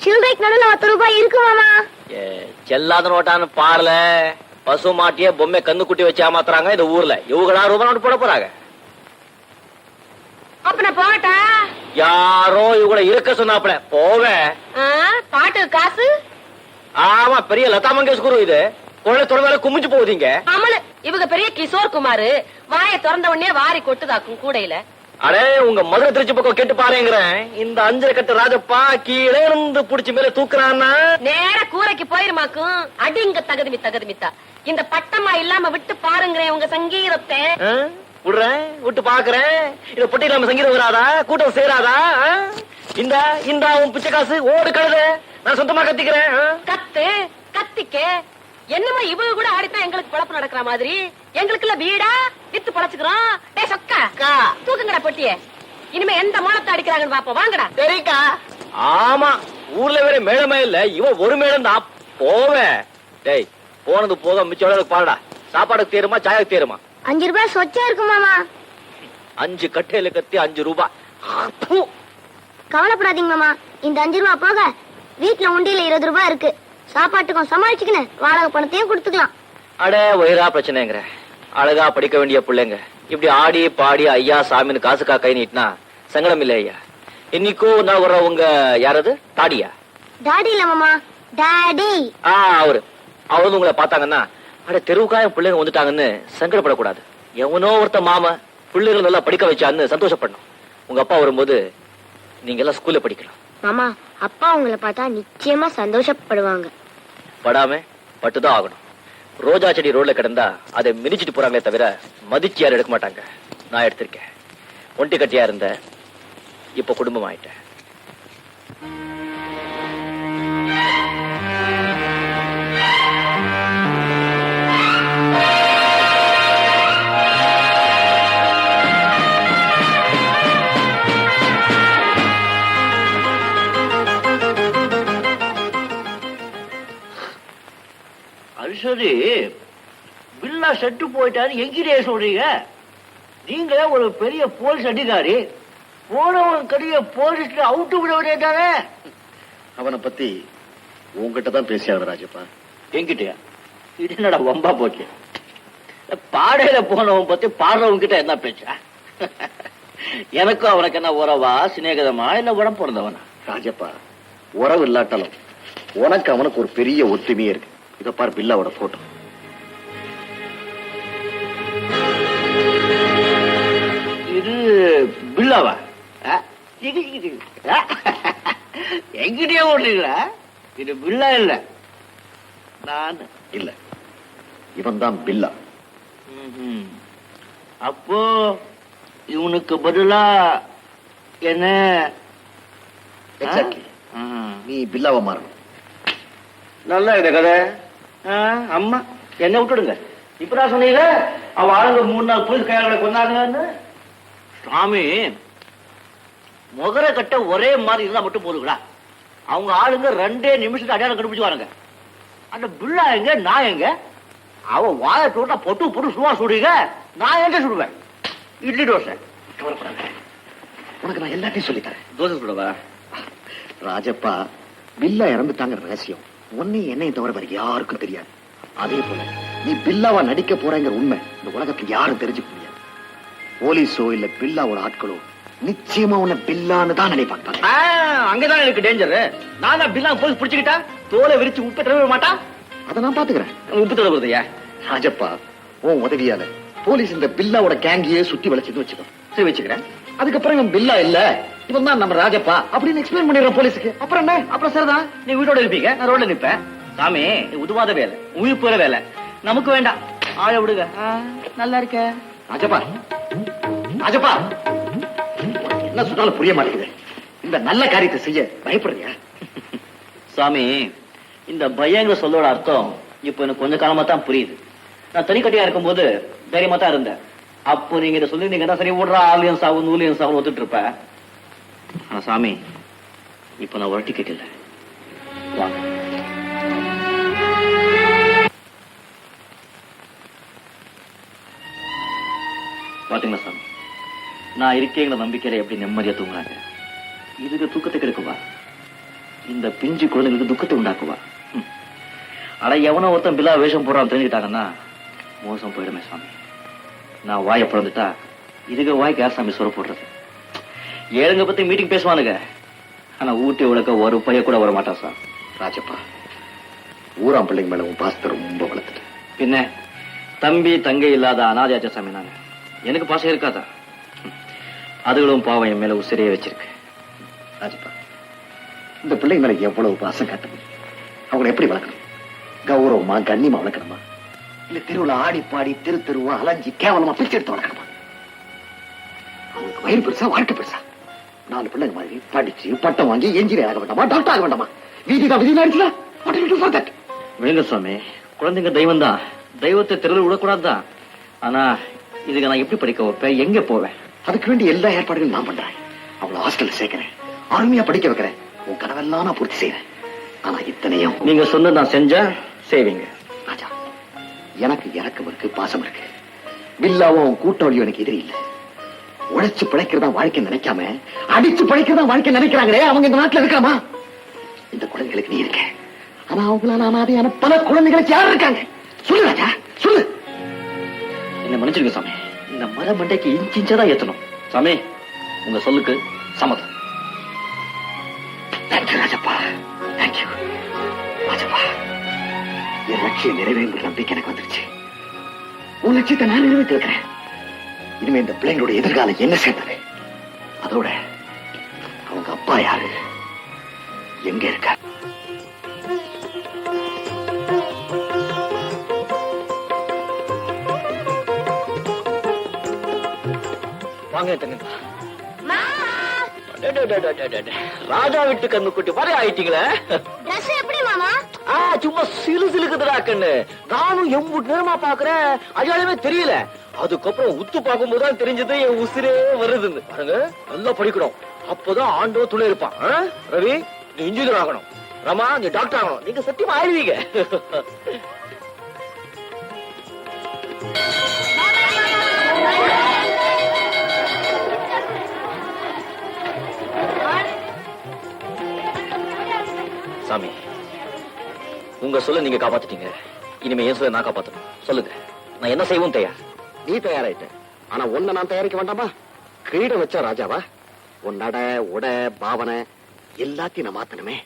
சில்லறைக்கு நடுவில் 10 ரூபாய் இருக்கு மாமா. செல்லாத நோட்டான்னு பாருல. பசு மாட்டியே பொம்மை கண்ணு குட்டி வச்சு ஏமாத்துறாங்க இந்த ஊர்ல. இவங்களா ரூபாய் நோட்டு போட போறாங்க. அப்ப போட்டா யாரோ இவங்கள இருக்க சொன்னாப்ல போவேன். பாட்டு காசு. ஆமா, பெரிய லதா மங்கேஷ்கர் இது. கொள்ளை தொடர்பால குமிஞ்சு போகுதீங்க. அமலு இவங்க பெரிய கிஷோர் குமார். வாயை திறந்த உடனே வாரி கொட்டுதாக்கும் கூடையில. அடே, உங்க மதுரை திருச்சி பக்கம் கேட்டு பாருங்கிறேன். இந்த 5 கட்டு ராஜப்பா கீழே இருந்து புடிச்சு மேல தூக்குறான்னா நேர கூரைக்கு போயிருமாக்கும். அடிங்க தகுதிமித்தா. இந்த பட்டமா இல்லாம விட்டு பாருங்கிறேன் உங்க சங்கீதத்தை. விடுறேன், விட்டு பாக்குறேன். இத பொட்டி இல்லாம சங்கீதம் வராதா? கூட்டம் சேராதா? இந்த உன் பிச்சை காசு ஓடு கழுத. நான் சொந்தமா கத்திக்கிறேன். கத்திக்க என்னமா இவங்க கூட ஆடித்தான் எங்களுக்கு பழப்பு நடக்கிற மாதிரி. எங்களுக்குள்ள வீடா வித்து பழச்சுக்கிறோம். சொக்கா தூக்குங்கடா பொட்டிய. இனிமே எந்த மூலத்தை அடிக்கிறாங்கன்னு பாப்போம். வாங்கடா. சரிக்கா. ஆமா, ஊர்ல வேற மேளமே இல்ல. இவன் ஒரு மேளம் தான் போவேன். டேய், போனது போதும். மிச்சம் பாருடா. சாப்பாடுக்கு தேருமா சாயாக்கு தேருமா? 5 ரூபாய் சொச்சா இருக்கு மாமா. 5 கட்டையில கத்தி 5 ரூபாய். கவலைப்படாதீங்க மாமா. இந்த 5 ரூபாய் போக வீட்டுல உண்டியில 20 ரூபாய் இருக்கு. சாப்பாட்டுக்கும் சமாளிச்சுக்கின்னு வாடகை பணத்தையும் கொடுத்துக்கலாம். அடே, வயிறா பிரச்சனைங்கிற. அழகா படிக்க வேண்டிய பிள்ளைங்க இப்படி ஆடி பாடி ஐயா சாமின்னு காசுக்கா கை நீட்டினா சங்கடம் இல்ல ஐயா. இன்னைக்கோ நான் வர்ற உங்க யாரது தாடியா? டாடி இல்ல மாமா, டாடி. அவரு உங்களை பார்த்தாங்கன்னா அட தெருவுக்காய பிள்ளைங்க வந்துட்டாங்கன்னு சங்கடப்படக்கூடாது. எவனோ ஒருத்த மாமா பிள்ளைகள் நல்லா படிக்க வச்சான்னு சந்தோஷப்படணும். உங்க அப்பா வரும்போது நீங்க எல்லாம் ஸ்கூல்ல படிக்கலாம். மாமா, அப்பா உங்களை பார்த்தா நிச்சயமா சந்தோஷப்படுவாங்க. படாம பட்டுதான் ஆகணும். ரோஜா செடி ரோட்ல கிடந்தா அதை மிதிச்சிட்டு போறாங்களே தவிர மதிச்சு யாரும் எடுக்க மாட்டாங்க. நான் எடுத்திருக்கேன். ஒண்டி கட்டியா இருந்த இப்ப குடும்பம் ஆயிட்டேன். சரி, பில்லா செட்டு போயிட்டாரு எங்கிட்டே சொல்றீங்க? நீங்க ஒரு பெரிய போலீஸ் அதிகாரி. போனவன் கடைய போலீஸ்ல அவுட்டு விட வேண்டியதானே? அவனை பத்தி உங்ககிட்ட தான் பேசியாங்க ராஜப்பா. என்கிட்டயா? இது என்னடா வம்பா போச்சு? பாடையில போனவன் பத்தி பாடுறவங்க கிட்ட என்ன பேச்சா? எனக்கும் அவனுக்கு என்ன உறவா, சிநேகிதமா, இல்ல உடம்பு பிறந்தவனா? ராஜப்பா, உறவு இல்லாட்டாலும் உனக்கு அவனுக்கு ஒரு பெரிய ஒத்துமையே இருக்கு. இத பாரு, பில்லாவோட போட்டோ. இது பில்லாவா? எங்கிட்டே ஓடுறீங்களா? இது பில்லா இல்ல. நான் இல்ல, இவன் தான் பில்லா. அப்போ இவனுக்கு பதிலா என்ன? நீ பில்லாவை மாறணும். நல்லா இந்த கதை. அம்மா என்ன விட்டுடுங்க. இப்பதான் சொன்னீங்க அவ ஆளுங்க 3 நாள் போலீஸ் கையாளர்களை கொண்டாங்க. சாமி, முகர கட்ட ஒரே மாதிரி இருந்தா மட்டும் போதுங்களா? அவங்க ஆளுங்க 2 நிமிஷத்துக்கு அடையாளம் கண்டுபிடிச்சு வாருங்க. அந்த பிள்ளா எங்க, நான் எங்க? அவ வாய போட்டா பொட்டு பொட்டு சும்மா சுடுவீங்க. நான் எங்க சுடுவேன்? இட்லி தோசை. உனக்கு நான் எல்லாத்தையும் சொல்லித்தரேன். தோசை சுடவா? ராஜப்பா, பில்லா இறந்துட்டாங்க ரகசியம் ஒன்னே என்னையும் தவிர வேற யாருக்கும் தெரியாது. அதே போல நீ பில்லாவா நடிக்க போறங்கிற உண்மை இந்த உலகத்துல யாரும் தெரிஞ்சுக்க முடியாது. போலீஸோ இல்ல பில்லாவோட ஆட்களோ நிச்சயமா உன்னை பில்லான்னு தான் நினைப்பாங்க. அங்கதான் எனக்கு டேஞ்சர். நான் பில்லா போலீஸ் பிடிச்சுக்கிட்டா தோலை விரிச்சு உப்பு தடவ மாட்டான். அதை நான் பாத்துக்கிறேன். உப்பு தடவுறதையா? ராஜப்பா, உன் உதவியால போலீஸ் இந்த பில்லாவோட கேங்கியே சுத்தி வளைச்சுன்னு வச்சுக்கோ. சரி, வச்சுக்கிறேன். அதுக்கப்புறம் இவன் பில்லா இல்ல, இவன் தான் நம்ம ராஜப்பா அப்படின்னு எக்ஸ்பிளைன் பண்ணிடுறோம் போலீஸுக்கு. அப்புறம் என்ன? அப்புறம் சரிதான், நீ வீட்டோட இருப்பீங்க, நான் ரோட்ல நிப்பேன். சாமி, உதவாத வேலை, உயிர்ப்புற வேலை நமக்கு வேண்டாம். ஆள விடுங்க. நல்லா இருக்க ராஜப்பா. ராஜப்பா, என்ன சொன்னாலும் புரிய மாட்டேங்குது. இந்த நல்ல காரியத்தை செய்ய பயப்படுறியா? சாமி, இந்த பயங்கிற சொல்லோட அர்த்தம் இப்ப எனக்கு கொஞ்ச காலமா தான் புரியுது. நான் தனிக்கட்டியா இருக்கும் போது தைரியமா தான் இருந்தேன். அப்போ நீங்க இதை சொல்லி நீங்க சரி விடுற ஆலியன் சாவு நூலியன் சாவு ஒத்துட்டு இருப்பேன். சாமி, இப்ப நான் ஒரு டிக்கெட் இல்லை. வாங்க. பாத்தீங்களா சாமி, நான் இருக்கேங்கிற நம்பிக்கையில எப்படி நிம்மதியா தூங்குறாங்க. இதுக்கு தூக்கத்தை கெடுக்குவா? இந்த பிஞ்சு குழந்தைங்களுக்கு துக்கத்தை உண்டாக்குவா. ஆனா எவனோ ஒருத்தன் பில்லா வேஷம் போடுறான் தெரிஞ்சுக்கிட்டாங்கன்னா மோசம் போயிடுமே சாமி. நான் வாயை பிறந்துட்டா இதுக்கு வாய்க்கு யார் சாமி சொர போடுறது? ஏழுங்க பத்தி மீட்டிங் பேசுவானுங்க, ஆனா ஊட்டி உலக ஒரு பைய கூட வர மாட்டான் சார். ராஜப்பா, ஊராம் பிள்ளைங்க மேல உன் பாசத்தை ரொம்ப வளர்த்துட்டு. பின்ன தம்பி தங்கை இல்லாத அனாதையாச்ச சாமி நாங்க. எனக்கு பாசம் இருக்காதா? அதுகளும் பாவம் என் மேல உசிரியே வச்சிருக்கு. ராஜப்பா, இந்த பிள்ளைங்க மேல எவ்வளவு பாசம் காட்ட முடியும்? அவங்களை எப்படி வளர்க்கணும்? கௌரவமா கண்ணியமா வளர்க்கணுமா, இல்ல தெருவுல ஆடி பாடி தெரு தெருவா அலைஞ்சி கேவலமா பிச்சை எடுத்து வளர்க்கணுமா? அவங்களுக்கு வயிறு பெருசா வாழ்க்கை பெருசா? 4 பிள்ளைங்க மாதிரி படிச்சு பட்டம் வாங்கி என்ஜினியர் ஆக வேண்டாமா, டாக்டர் ஆக வேண்டாமா? வீதிதான் விதி நாடுச்சுல. விழுங்க சுவாமி, குழந்தைங்க தெய்வம் தான், தெய்வத்தை தெருவில் விடக்கூடாதுதான். ஆனா இதுக்கு நான் எப்படி படிக்க வைப்பேன், எங்க போவேன்? அதுக்கு வேண்டிய எல்லா ஏற்பாடுகளும் நான் பண்றேன். அவளை ஹாஸ்டல்ல சேர்க்கிறேன், அருமையா படிக்க வைக்கிறேன், உன் கனவெல்லாம் நான் பூர்த்தி செய்யறேன். ஆனா இத்தனையும் நீங்க சொன்ன நான் செஞ்சா செய்வீங்க. ராஜா, எனக்கு இறக்கம் இருக்கு, பாசம் இருக்கு. பில்லாவும் கூட்டாளியும் எனக்கு எதிரி இல்லை. உழைச்சு பிழைக்கிறதா வாழ்க்கை நினைக்காம அடிச்சு பிழைக்கிறதா வாழ்க்கை நினைக்கிறாங்களே, அவங்க இந்த நாட்டுல இருக்காமா? இந்த குழந்தைகளுக்கு நீ இருக்க, ஆனா அவங்களால அனாதையான பல குழந்தைகளுக்கு யார் இருக்காங்க? சொல்லு ராஜா, சொல்லு. என்ன மன்னிச்சிருங்க சாமி, இந்த மர மண்டைக்கு இன்ச்சின்ச்சா ஏத்தணும். சாமி, உங்க சொல்லுக்கு சம்மதம். Thank you Rajappa, thank you Rajappa. என் லட்சியம் நிறைவேறுங்கிற நம்பிக்கை எனக்கு வந்துருச்சு. உன் லட்சியத்தை நான் நிறைவேற்றிருக்கிறேன். இனிமே இந்த பிள்ளைங்களோட எதிர்காலம் என்ன சேர்ந்தது? அதோட அவங்க அப்பா யாரு, எங்க இருக்க? வாங்க தங்கப்பா. ராஜா வீட்டு கண்ணு குட்டி மாதிரி ஆயிட்டீங்களே. Dress எப்படி மாமா? சும்மா சிலு சிலுக்குதுடா கண்ணு. நானும் எம்புட்டு நேரமா பாக்குறேன், அஜாலுமே தெரியல. அதுக்கப்புறம் உத்து பார்க்கும் போதுதான் தெரிஞ்சது என் உசிரே வருதுன்னு. பாருங்க, நல்லா படிக்கணும், அப்பதான் ஆண்டோ துணை இருப்பான். ரவி, நீ இன்ஜினியர் ஆகணும், ரமா நீ டாக்டர் ஆகணும். நீங்க சத்தியமா ஆயிடுவீங்க. சாமி, உங்க சொல்ல நீங்க காப்பாத்திட்டீங்க. இனிமே ஏன் சொல்ல நான் காப்பாத்தணும். சொல்லுங்க, நான் என்ன செய்வோம் தயார். நீ தயாராயிட்ட, ஆனா ஒன்ன நான் தயாரிக்க வேண்டாமா? கிரீடம் வச்ச ராஜாவா? உன் நட உட பாவனை எல்லாத்தையும் நான் மாத்தணுமே.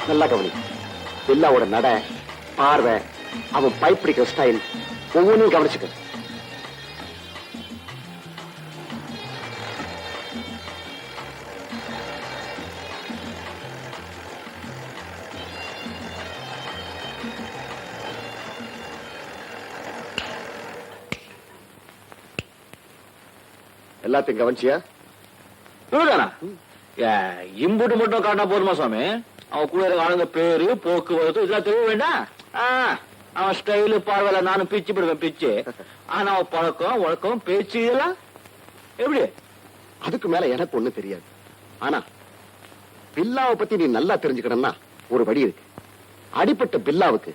நல்லா கவனி. பில்லாவோட நட, பார்வை, அவன் பைப் பிடிக்கிற ஸ்டைல் ஒவ்வொன்றையும் கவனிச்சுக்க. எல்லாத்தையும் கவனிச்சியா? இம்புட்டு மட்டும் காட்டினா போதுமா சுவாமி? அவன் கூட ஆளுங்க பேரு, போக்குவரத்து இதெல்லாம் தெரிய வேண்டாம். அவன் ஸ்டைலு பார்வையில நானும் பிச்சு போடுவேன் பிச்சு. ஆனா அவன் பழக்கம் வழக்கம் பேச்சு இதெல்லாம் எப்படி? அதுக்கு மேல எனக்கு ஒண்ணு தெரியாது. ஆனா பில்லாவை பத்தி நீ நல்லா தெரிஞ்சுக்கணும்னா ஒரு வழி இருக்கு. அடிப்பட்ட பில்லாவுக்கு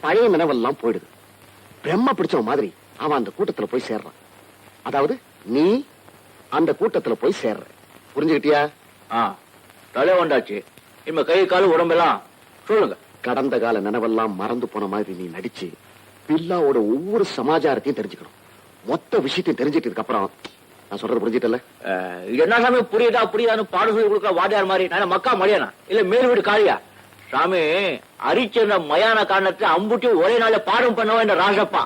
பழைய நினைவெல்லாம் போயிடுது. பிரம்ம பிடிச்சவன் மாதிரி அவன் அந்த கூட்டத்துல போய் சேர்றான். அதாவது நீ அந்த கூட்டத்துல போய் சேர்ற. புரிஞ்சுக்கிட்டியா? தலை வந்தாச்சு. இனிமே கை காலு உடம்பெல்லாம் சொல்லுங்க. கடந்த கால நினைவெல்லாம் மறந்து போன மாதிரி நீ நடிச்சு பில்லாவோட ஒவ்வொரு சமாச்சாரத்தையும் தெரிஞ்சுக்கணும். மொத்த விஷயத்தையும் தெரிஞ்சிட்டதுக்கு அப்புறம் நான் சொல்றது புரிஞ்சிட்டல? என்ன சாமி புரியுதா புரியுதான்னு பாடு சொல்லி கொடுக்க வாடியார் மாதிரி நான் மக்கா மடியானா இல்ல மேல் வீடு காளியா? சாமி, அரிச்சந்த மயான காரணத்தை அம்புட்டியும் ஒரே நாள பாடம் பண்ணவா இந்த ராஜப்பா.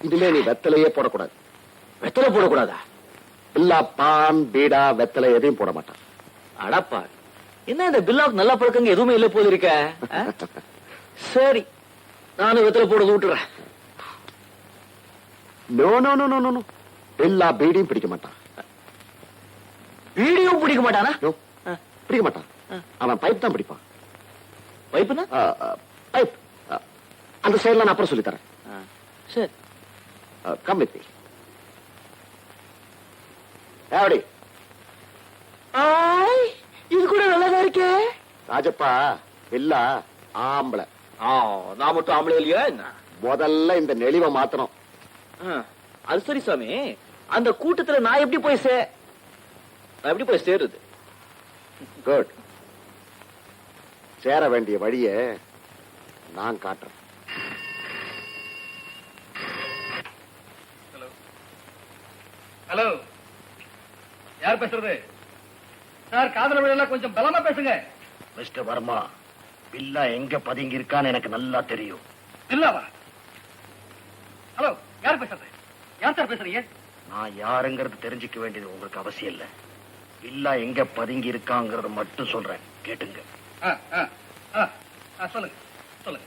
இனிமே நீ வெத்தலையே போடக்கூடாது. வெத்தலை போடக்கூடாதா? பில்லா பான் பீடா வெத்தலை எதையும் போட மாட்டான். அடப்பா, என்ன இந்த பில்லாவுக்கு நல்ல பழக்கங்க எதுவுமே இல்ல போல இருக்க. சரி, நானும் வெத்தலை போடுறது விட்டுறேன். No no no no no, Billa பீடியும் பிடிக்க மாட்டான். வீடியோ பிடிக்க மாட்டானா? பிடிக்க மாட்டான். அவன் பைப் தான் பிடிப்பான். வைப்புனா பைப் அந்த சைடுல நான் அப்புறம் சொல்லி தரேன். சரி. Come with me. எப்படி இது கூட நல்லாதான் இருக்கே. ராஜப்பா வில்லா ஆம்பளை. நான் மட்டும் ஆம்பளை இல்லையா என்ன? முதல்ல இந்த நெளிவை மாத்தணும். அது சரி சாமி, அந்த கூட்டத்துல நான் எப்படி போய் சேருது? குட். சேர வேண்டிய வழிய நான் காட்டுறேன். ஹலோ, யார் பேசுறது? சார், காதல விழா கொஞ்சம் பலமா பேசுங்க. மிஸ்டர் வர்மா, பில்லா எங்க பதுங்கி இருக்கான்னு எனக்கு நல்லா தெரியும். இல்லவா? ஹலோ, யார் பேசுறது? யார் சார் பேசுறீங்க? நான் யாருங்கிறது தெரிஞ்சுக்க வேண்டியது உங்களுக்கு அவசியம் இல்ல. பில்லா எங்க பதுங்கி இருக்காங்கிறத மட்டும் சொல்றேன், கேட்டுங்க. சொல்லுங்க சொல்லுங்க.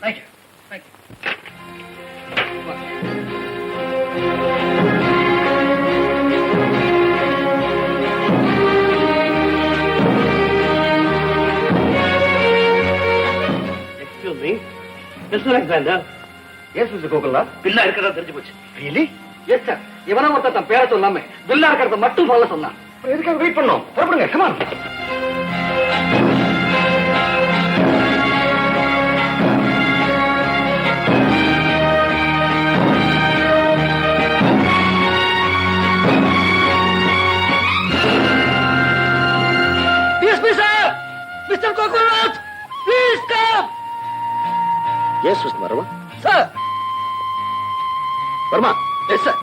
Thank you thank you. Excuse me, mister Alexander. Yes mister Gokula. Billa இருக்கிறதா தெரிஞ்சு போச்சு. ரியலி? Yes sir. இவனா ஒருத்தன் தன் பேரை சொல்லாம பில்லா இருக்கிறத மட்டும் சொல்ல சொன்னான். எதுக்காக வெயிட் பண்ணோம்? புறப்படுங்க, come on. Mister Gokulnath, please come. Yes mister Varma. Sir. Varma. Yes sir.